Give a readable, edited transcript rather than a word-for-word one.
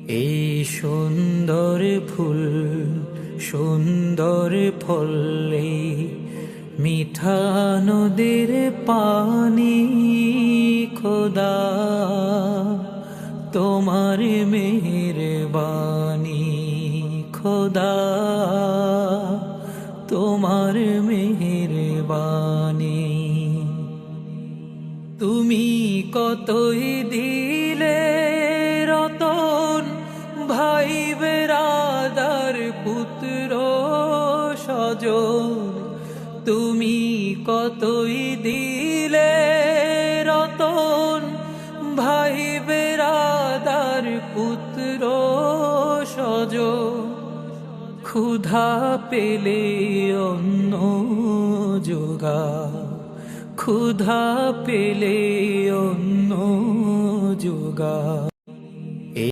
এই সুন্দর ফুল সুন্দর ফল, এই মিঠা নদীর পানি, খোদা তোমার মেহেরবানি, খোদা তোমার মেহেরবানি। তুমি কতই দিলে রতন, ভাই বেরাদার পুত্র স্বজন। তুমি কতই দিলে রতন, ভাই বেরাদার পুত্র স্বজন। ক্ষুধা পেলে অন্ন যোগা, ক্ষুধা পেলে অন্ন যোগা।